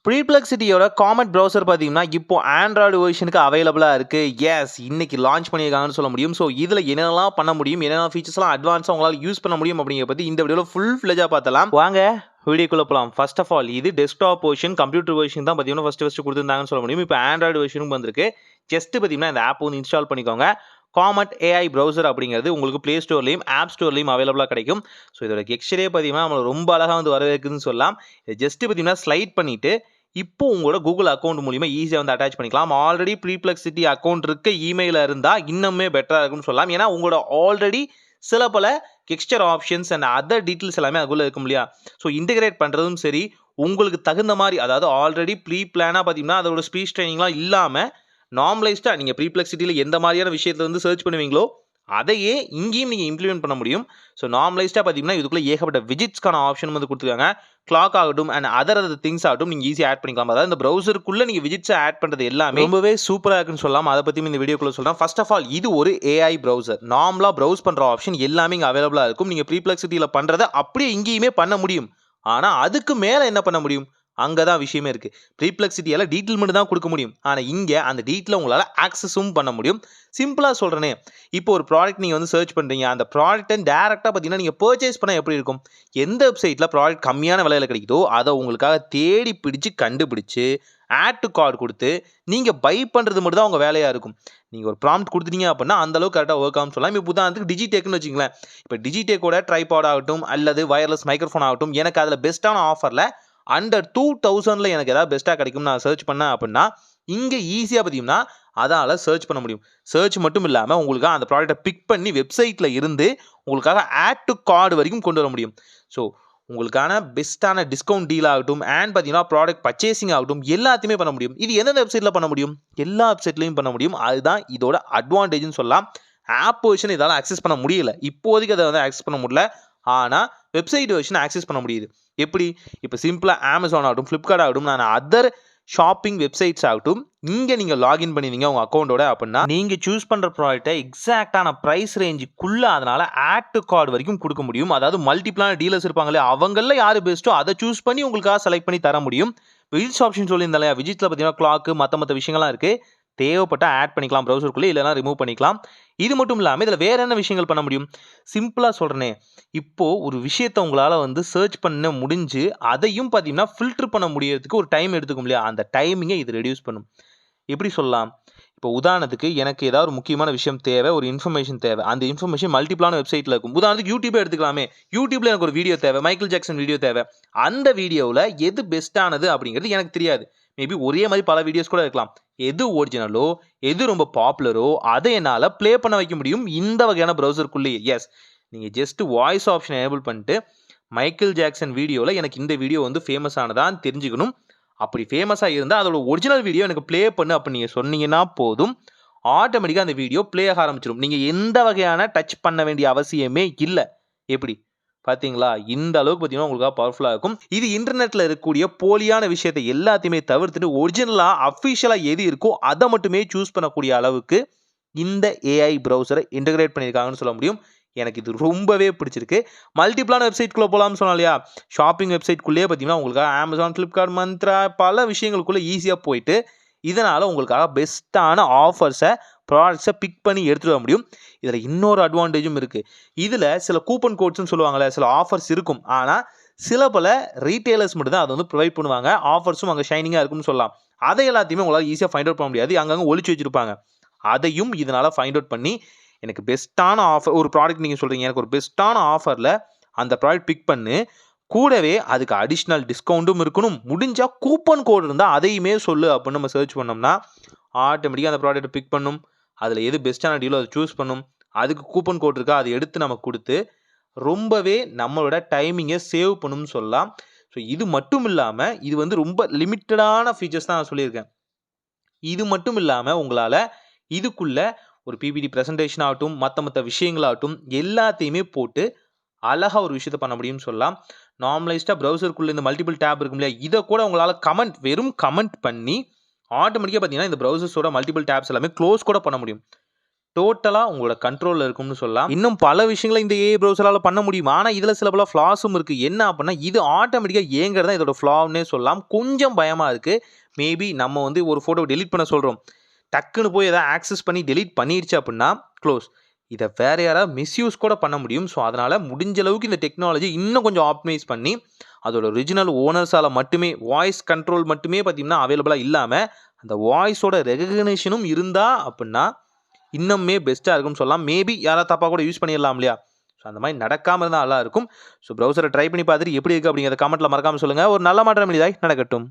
ப்ரீப்ளெக்சிட்டியோட Comet browser பார்த்தீங்கன்னா இப்போ Android வெர்ஷனுக்கு அவைலபிளாக இருக்குது. எஸ், இன்னைக்கு லான்ச் பண்ணியிருக்காங்கன்னு சொல்ல முடியும். ஸோ இதில் என்னென்னலாம் பண்ண முடியும், என்னென்ன ஃபீச்சர்ஸ்லாம் அட்வான்ஸாக உங்களால் யூஸ் பண்ண முடியும் அப்படிங்கிற பற்றி இந்த வீடியோவில் ஃபுல் ஃப்ளெஜாக பார்த்தலாம். வாங்க வீடியோக்குள்ள போகலாம். ஃபர்ஸ்ட் ஆஃப் ஆல் இது டெஸ்க்டாப் வெர்ஷன், கம்ப்யூட்டர் வெர்ஷன் தான் பார்த்தீங்கன்னா ஃபர்ஸ்ட் கொடுத்துருந்தாங்கன்னு சொல்ல முடியும். இப்போ ஆண்ட்ராய்டு வெர்ஷனும் வந்திருக்கு. ஜஸ்ட் பார்த்தீங்கன்னா இந்த ஆப் வந்து இன்ஸ்டால் பண்ணிக்கோங்க. காமெட் ஏஐ ப்ரௌசர் அப்படிங்கிறது உங்களுக்கு ப்ளே ஸ்டோர்லையும் ஆப் ஸ்டோர்லையும் அவைலபிளாக கிடைக்கும். ஸோ இதோட எக்ஸ்ரே பார்த்தீங்கன்னா நம்மளை ரொம்ப அழகாக வந்து வரவேற்குதுன்னு சொல்லலாம். ஜஸ்ட் பார்த்தீங்கன்னா ஸ்லைட் பண்ணிட்டு இப்போ உங்களோட கூகுள் அக்கௌண்ட் மூலியமா ஈஸியாக வந்து அட்டாச் பண்ணிக்கலாம். ஆல்ரெடி ப்ரீப்ளெக்சிட்டி அக்கௌண்ட் இருக்க இமெயில இருந்தால் இன்னுமே பெட்டராக இருக்கும்னு சொல்லலாம். ஏன்னா உங்களோட ஆல்ரெடி சில பல extra options and other details எல்லாமே அதுக்குள்ள இருக்கும் இல்லையா. ஸோ இன்டெகிரேட் பண்ணுறதும் சரி, உங்களுக்கு தகுந்த மாதிரி, அதாவது ஆல்ரெடி ப்ரீ பிளானாக பார்த்தீங்கன்னா அதோட ஸ்பீச் ட்ரைனிங்லாம் இல்லாமல் நார்மலைஸ்டாக நீங்கள் ப்ரீப்ளெக்சிட்டியில் எந்த மாதிரியான விஷயத்தை வந்து சர்ச் பண்ணுவீங்களோ அதையே இங்கேயும் நீங்கள் இம்ப்ளிமெண்ட் பண்ண முடியும். ஸோ நார்மலைஸ்டாக பார்த்தீங்கன்னா இதுக்குள்ளே ஏகப்பட்ட விஜிட்ஸ்க்கான ஆப்ஷன் வந்து கொடுத்துருக்காங்க. கிளாக் ஆகட்டும் அண்ட் அதர் திங்ஸ் ஆகட்டும் நீங்கள் ஈஸியாக ஆட் பண்ணிக்கலாம். அதாவது இந்த ப்ரௌசருக்குள்ளே நீங்கள் விஜிட்ஸை ஆட் பண்ணுறது எல்லாமே ரொம்பவே சூப்பராக இருக்குன்னு சொல்லலாம். அதை பற்றியும் இந்த வீடியோக்குள்ளே சொல்கிறேன். ஃபர்ஸ்ட் ஆஃப் ஆல் இது ஒரு ஏஐ ப்ரௌசர். நார்மலாக ப்ரௌஸ் பண்ணுற ஆப்ஷன் எல்லாமே இங்கே அவைலபிளாக இருக்கும். நீங்கள் ப்ரீப்ளெக்சிட்டியில் பண்ணுறதை அப்படியே இங்கேயுமே பண்ண முடியும். ஆனால் அதுக்கு மேலே என்ன பண்ண முடியும், அங்கே தான் விஷயமே இருக்குது. ப்ரீப்ளெக்சிட்டியால் டீட்டெயில் மட்டும் தான் கொடுக்க முடியும். ஆனால் இங்கே அந்த டீட்டெயிலை உங்களால் ஆக்சஸும் பண்ண முடியும். சிம்பிளாக சொல்கிறேனே, இப்போ ஒரு ப்ராடக்ட் நீங்கள் வந்து சர்ச் பண்ணுறீங்க, அந்த ப்ராடக்ட்டை டேரெக்டாக பார்த்தீங்கன்னா நீங்கள் பர்ச்சேஸ் பண்ணால் எப்படி இருக்கும், எந்த வெப்சைட்டில் ப்ராடக்ட் கம்மியான விலையில் கிடைக்குதோ அதை உங்களுக்காக தேடி பிடிச்சி கண்டுபிடிச்சி ஆட் டு கார்டு கொடுத்து நீங்கள் பை பண்ணுறது மட்டும் தான் உங்கள் வேலையாக இருக்கும். நீங்கள் ஒரு ப்ராம்ப்ட் கொடுத்துட்டீங்க அப்படின்னா அந்தளவுக்கு கரெக்டாக ஒர்க் ஆகும்னு சொல்லலாம். இப்போ உதாரணத்துக்கு டிஜிடெக்னு வச்சுங்களேன். இப்போ டிஜிடெக்கோட ட்ரைபாட் ஆகட்டும் அல்லது வயர்லெஸ் மைக்ரோஃபோன் ஆகட்டும், எனக்கு அதில் பெஸ்ட்டான ஆஃபரில் அண்டர் 2000 எனக்கு ஏதாவது பெஸ்ட்டாக கிடைக்கும் நான் சர்ச் பண்ணேன் அப்படின்னா இங்கே ஈஸியாக பார்த்தீங்கன்னா அதால் சர்ச் பண்ண முடியும். சர்ச் மட்டும் இல்லாமல் உங்களுக்கு அந்த ப்ராடக்ட்டை பிக் பண்ணி வெப்சைட்டில் இருந்து உங்களுக்காக ஆட் டு கார்டு வரைக்கும் கொண்டு வர முடியும். ஸோ உங்களுக்கான பெஸ்ட்டான டிஸ்கவுண்ட் டீல் ஆகட்டும் அண்ட் பார்த்தீங்கன்னா ப்ராடக்ட் பர்ச்சேசிங் ஆகட்டும் எல்லாத்தையுமே பண்ண முடியும். இது எந்தெந்த வெப்சைட்டில் பண்ண முடியும், எல்லா வெப்சைட்லையும் பண்ண முடியும். அதுதான் இதோட அட்வான்டேஜ்னு சொல்லலாம். ஆப் வெர்ஷன் இதால் ஆக்சஸ் பண்ண முடியல, இப்போதைக்கு அதை வந்து ஆக்சஸ் பண்ண முடியல. ஆனால் வெப்சைட் வெர்ஷன் ஆக்சஸ் பண்ண முடியுது. எப்படி, இப்போ சிம்பிளாக அமேசான் ஆகட்டும், ஃப்ளிப்கார்ட் ஆகட்டும், நான் அதர் ஷாப்பிங் வெப்சைட்ஸ் ஆகட்டும், இங்கே நீங்கள் லாகின் பண்ணிடுவீங்க உங்கள் அக்கௌண்ட்டோட அப்படின்னா நீங்கள் சூஸ் பண்ணுற ப்ராடக்ட்டை எக்ஸாக்டான ப்ரைஸ் ரேஞ்சுக்குள்ளே அதனால் ஆட் டு கார்டு வரைக்கும் கொடுக்க முடியும். அதாவது மல்டிப்ளான டீலர்ஸ் இருப்பாங்களே, அவங்களில் யார் பெஸ்ட்டோ அதை சூஸ் பண்ணி உங்களுக்காக செலக்ட் பண்ணி தர முடியும். விஜிட்ஸ் ஆப்ஷன் சொல்லியிருந்தாலே, விஜிட்ஸில் பார்த்தீங்கன்னா கிளாக்கு மற்ற விஷயங்கள்லாம் இருக்குது. தேவைப்பட்டால் ஆட் பண்ணிக்கலாம் ப்ரௌசருக்குள்ளே, இல்லைனா ரிமூவ் பண்ணிக்கலாம். இது மட்டும் இல்லாமல் இதில் வேறு என்ன விஷயங்கள் பண்ண முடியும், சிம்பிளாக சொல்கிறேனே, இப்போது ஒரு விஷயத்தை உங்களால் வந்து சர்ச் பண்ண முடிஞ்சு அதையும் பார்த்தீங்கன்னா ஃபில்டர் பண்ண முடியறதுக்கு ஒரு டைம் எடுத்துக்கும் இல்லையா, அந்த டைமிங்கை இது ரெடியூஸ் பண்ணும். எப்படி சொல்லலாம், இப்போ உதாரணத்துக்கு எனக்கு ஏதாவது ஒரு முக்கியமான விஷயம் தேவை, ஒரு இன்ஃபர்மேஷன் தேவை, அந்த இன்ஃபர்மேஷன் மல்டிப்ளான வெப்சைட்டில் இருக்கும். உதாரணத்துக்கு யூடியூபே எடுத்துக்கலாமே, யூடியூப்பில் எனக்கு ஒரு வீடியோ தேவை, மைக்கேல் ஜாக்சன் வீடியோ தேவை. அந்த வீடியோவில் எது பெஸ்ட்டானது அப்படிங்கிறது எனக்கு தெரியாது. மேபி ஒரே மாதிரி பல வீடியோஸ் கூட இருக்கலாம். எது ஒரிஜினலோ எது ரொம்ப பாப்புலரோ அதை என்னால் ப்ளே பண்ண வைக்க முடியும் இந்த வகையான ப்ரௌசருக்குள்ளேயே. எஸ், நீங்கள் ஜஸ்ட் வாய்ஸ் ஆப்ஷன் எனேபிள் பண்ணிட்டு மைக்கேல் ஜாக்சன் வீடியோவில் எனக்கு இந்த வீடியோ வந்து ஃபேமஸ் ஆனதான்னு தெரிஞ்சுக்கணும். அப்படி ஃபேமஸாக இருந்தால் அதோட ஒரிஜினல் வீடியோ எனக்கு ப்ளே பண்ணு அப்படின்னு நீங்கள் சொன்னீங்கன்னா போதும், ஆட்டோமேட்டிக்காக அந்த வீடியோ ப்ளே ஆக ஆரம்பிச்சிடும். நீங்கள் எந்த வகையான டச் பண்ண வேண்டிய அவசியமே இல்லை. எப்படி பார்த்தீங்களா, இந்த அளவுக்கு பார்த்தீங்கன்னா உங்களுக்கு பவர்ஃபுல்லாக இருக்கும். இது இன்டர்நெட்டில் இருக்கக்கூடிய போலியான விஷயத்தை எல்லாத்தையுமே தவிர்த்துட்டு ஒரிஜினலாக அஃபிஷியலாக எது இருக்கோ அதை மட்டுமே சூஸ் பண்ணக்கூடிய அளவுக்கு இந்த ஏஐ ப்ரௌசரை இன்டகிரேட் பண்ணியிருக்காங்கன்னு சொல்ல முடியும். எனக்கு இது ரொம்பவே பிடிச்சிருக்கு. மல்டிப்ளான வெப்சைட்குள்ளே போகலாம்னு சொன்னா இல்லையா, ஷாப்பிங் வெப்சைட்குள்ளேயே பார்த்தீங்கன்னா உங்களுக்காக அமேசான், ஃப்ளிப்கார்ட், மந்த்ரா பல விஷயங்களுக்குள்ளே ஈஸியாக போயிட்டு இதனால் உங்களுக்காக பெஸ்ட்டான ஆஃபர்ஸை ப்ராடக்ட்ஸை பிக் பண்ணி எடுத்துகிட்டு வர முடியும். இதில் இன்னொரு அட்வான்டேஜும் இருக்குது. இதில் சில கூப்பன் கோட்ஸ்னு சொல்லுவாங்கள்ல, சில ஆஃபர்ஸ் இருக்கும். ஆனால் சில பல ரீட்டெயிலர்ஸ் மட்டும் தான் அதை வந்து ப்ரொவைட் பண்ணுவாங்க. ஆஃபர்ஸும் அங்கே ஷைனிங்காக இருக்கும்னு சொல்லலாம். அதை எல்லாத்தையுமே உங்களால் ஈஸியாக ஃபைண்ட் அவுட் பண்ண முடியாது, அங்கங்கே ஒழிச்சு வச்சுருப்பாங்க. அதையும் இதனால் ஃபைண்ட் அவுட் பண்ணி எனக்கு பெஸ்ட்டான ஆஃபர், ஒரு ப்ராடக்ட் நீங்கள் சொல்கிறீங்க, எனக்கு ஒரு பெஸ்ட்டான ஆஃபரில் அந்த ப்ராடக்ட் பிக் பண்ணு, கூடவே அதுக்கு அடிஷ்னல் டிஸ்கவுண்ட்டும் இருக்கணும், முடிஞ்சால் கூப்பன் கோடு இருந்தால் அதையுமே சொல்லு அப்படின்னு நம்ம சர்ச் பண்ணோம்னா ஆட்டோமேட்டிக்காக அந்த ப்ராடக்ட்டை பிக் பண்ணும். அதில் எது பெஸ்ட்டான டீலோ அதை சூஸ் பண்ணும், அதுக்கு கூப்பன் கோட் இருக்கா அதை எடுத்து நமக்கு கொடுத்து ரொம்பவே நம்மளோட டைமிங்கை சேவ் பண்ணணும்னு சொல்லலாம். ஸோ இது மட்டும் இல்லாமல் இது வந்து ரொம்ப லிமிட்டடான ஃபீச்சர்ஸ் தான் நான் சொல்லியிருக்கேன். இது மட்டும் இல்லாமல் உங்களால் இதுக்குள்ளே ஒரு பிபிடி ப்ரெசன்டேஷன் ஆகட்டும் மற்ற விஷயங்களாகட்டும் எல்லாத்தையுமே போட்டு அழகாக ஒரு விஷயத்தை பண்ண முடியும்னு சொல்லலாம். நார்மலைஸ்டாக ப்ரௌசருக்குள்ளே இந்த மல்டிபிள் டேப் இருக்கும் இல்லையா, இதை கூட உங்களால் வெறும் கமெண்ட் பண்ணி ஆட்டோமேட்டிக்காக பார்த்தீங்கன்னா இந்த ப்ரௌசர்ஸோட மல்டிபிள் டேப்ஸ் எல்லாமே க்ளோஸ் கூட பண்ண முடியும். டோட்டலா உங்களோட கண்ட்ரோல்ல இருக்கும்னு சொல்லலாம். இன்னும் பல விஷயங்கள இந்த ஏஐ ப்ரௌசரால பண்ண முடியும். ஆனா, இதுல சில பல ஃப்ளாஸும் இருக்கு. என்ன அப்டின்னா, இது ஆட்டோமேட்டிக்கா இயங்குறது தான் இதோட ஃப்ளான்னே சொல்லலாம். கொஞ்சம் பயமா இருக்கு. மேபி நம்ம வந்து ஒரு ஃபோட்டோவ டெலீட் பண்ண சொல்றோம். டக்குன்னு போய் ஏதாவது ஆக்சஸ் பண்ணி டெலீட் பண்ணிருச்சு அப்டின்னா, க்ளோஸ். இத வேற யாராவது மிஸ்யூஸ் கூட பண்ண முடியும். ஸோ, அதனால முடிஞ்ச அளவுக்கு இந்த டெக்னாலஜி இன்னும் கொஞ்சம் ஆப்டிமைஸ் பண்ணி, அதோட ஒரிஜினல் ஓனர்ஸால மட்டுமே வாய்ஸ் கண்ட்ரோல் மட்டுமே பார்த்தீங்கன்னா, அவைலபிளா இல்லாம, அந்த வாய்ஸோட ரெகக்னிஷனும் இருந்தா அப்டின்னா, இன்னுமே பெஸ்ட்டா இருக்கும்னு சொல்லலாம். மேபி யாராவது தப்பா கூட யூஸ் பண்ணிறலாம் இல்லையா? ஸோ, அந்த மாரி நடக்காம இருந்தா நல்லா இருக்கும். ஸோ, ப்ரௌசர ட்ரை பண்ணி பார்த்துட்டு எப்படி இருக்கு அப்படிங்கிறத கமெண்ட்ல மறக்காம சொல்லுங்க. ஒரு நல்ல மாற்றம் எளிதாய் நடக்கட்டும்.